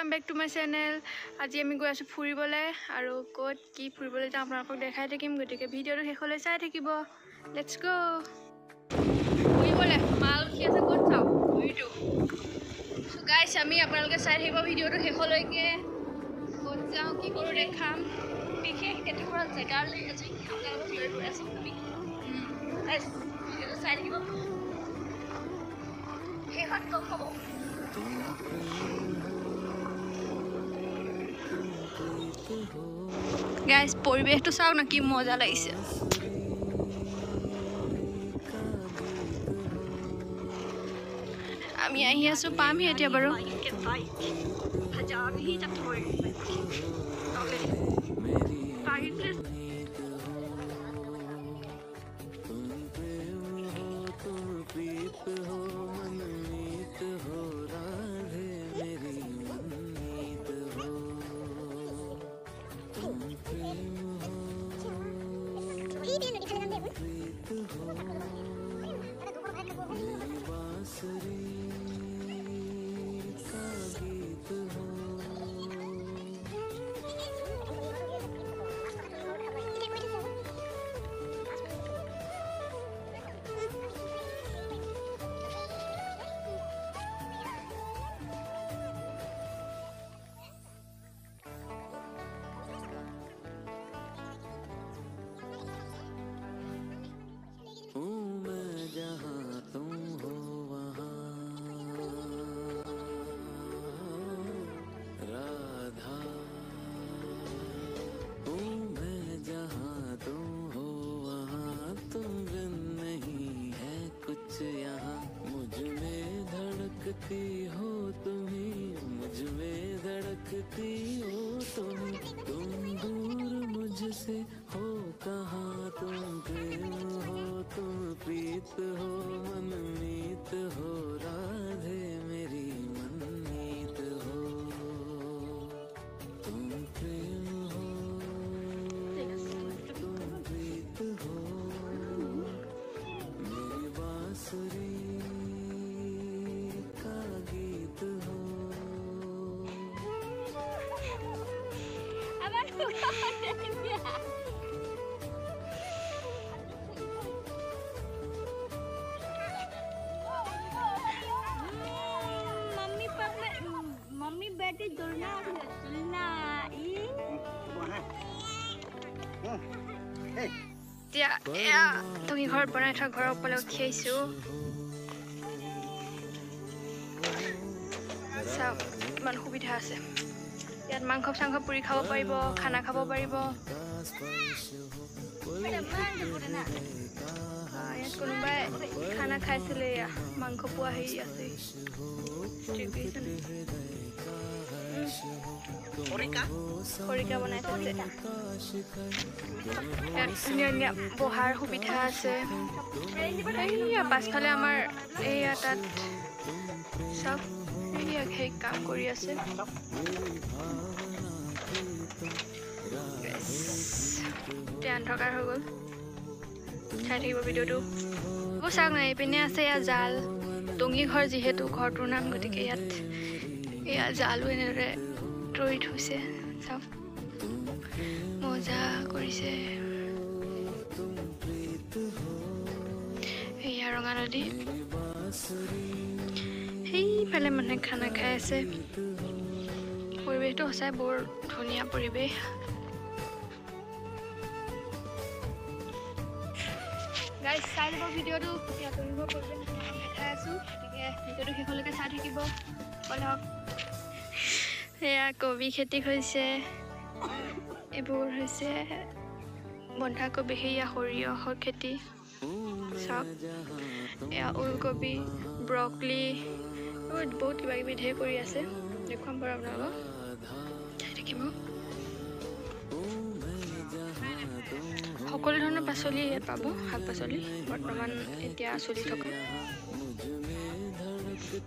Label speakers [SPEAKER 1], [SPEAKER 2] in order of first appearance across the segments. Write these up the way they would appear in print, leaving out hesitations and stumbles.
[SPEAKER 1] Welcome back to my channel. आज आम गई आसो फुरिबले और कत कि फुरिबले जाऊँ आपलोक देखाई थकिम गतिके भिडिओ शेषले चाई थकिब। लेट्स गो फुरिबले माल रखी आछे कत जाऊँ भुइटो। सो गाइस आमी आपनालोके चाई थकिब भिडिओটো शेषলৈके कत जाऊँ कि करो देखाम विशेष एटुकुरा जगाले আজি आपनालोকক লৈ গৈ আছো আমি। गाइस भिडिओটো चाই थकिब শেষত গম পাব। गाइस परिवेश तो चाव ना कि मजा लगिसे। आमी आहि आसो पामहि एतिया बारो।
[SPEAKER 2] हो तुम्ही मुझ में धड़कती हो तुम दूर मुझसे हो कहाँ तुम प्रेम हो तुम प्रीत हो मनमीत हो राधे मेरी मनमीत हो तुम प्रेम हो तुम प्रीत हो मेरी बांसुरी
[SPEAKER 3] मम्मी बेटी दुलना
[SPEAKER 1] তুমি ঘৰত বনাই থোৱা ঘৰৰ ওপৰলৈ উঠি আহিছো। চাওক ইমান সুবিধা আছে ইয়াত। মাংস চাংস পুৰি খাব পাৰিব, খানা খাব পাৰিব। ইয়াত কোনোবাই খানা খাইছিলে, এয়া মাংস পোৱা হেৰি আছে। খৰিকা বনাই থৈছে। ইয়াত ধুনীয়া ধুনীয়া বহাৰ সুবিধা আছে। এইয়া পাছফালে আমাৰ এইয়া তাত চব এইয়া সেই কাম কৰি আছে। অন্ধকাৰ হৈ গ'ল, চাই থাকিব ভিডিঅ'টো। চাওক না এইপিনে আছে এয়া জাল। টঙি ঘৰ যিহেতু ঘৰটোৰ নাম, গতিকে ইয়াত এয়া জালো এনেদৰে তৰি থৈছে। চাওক মজা কৰিছে। এয়া ৰঙা নদী, সেইফালে মানুহে খানা খাই আছে। পৰিৱেশটো সঁচাই বৰ ধুনীয়া পৰিৱেশ। গাইজ চাই ল'ব ভিডিঅ'টো। ইয়াত অনুভৱ পৰিৱেশ দেখাই আছোঁ, গতিকে ভিডিঅ'টো শেষলৈকে চাই থাকিব। বলক এয়া কবি খেতি হৈছে, এইবোৰ হৈছে বন্ধাকবি, সেয়া সৰিয়হৰ খেতি। চাওক এয়া ওলকবি, ব্ৰকলি, বহুত কিবা কিবি ঢেৰ কৰি আছে। দেখুৱাম বাৰু আপোনালোকক, চাই থাকিব। সকলো ধৰণৰ পাচলি ইয়াত পাব, শাক পাচলি বৰ্তমান এতিয়া চলি থকা।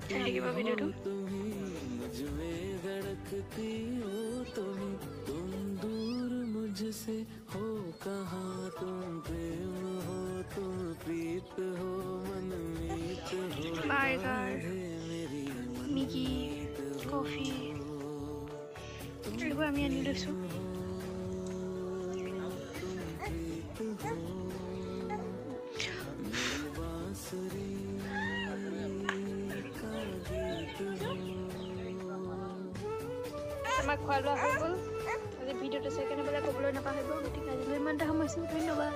[SPEAKER 1] চাই থাকিব ভিডিঅ'টো। बार्गर, मैगी, कॉफी, এইবোৰ আমি আনি লৈছোঁ
[SPEAKER 2] बांसुरी का गीत हो
[SPEAKER 1] আমাৰ খোৱা লোৱা হৈ গ'ল আজি ভিডিঅ'টো চাই কেনে বোলে ক'বলৈ নাপাহৰিব গতিকে আজিলৈ ইমানটা সমস্যা ধন্যবাদ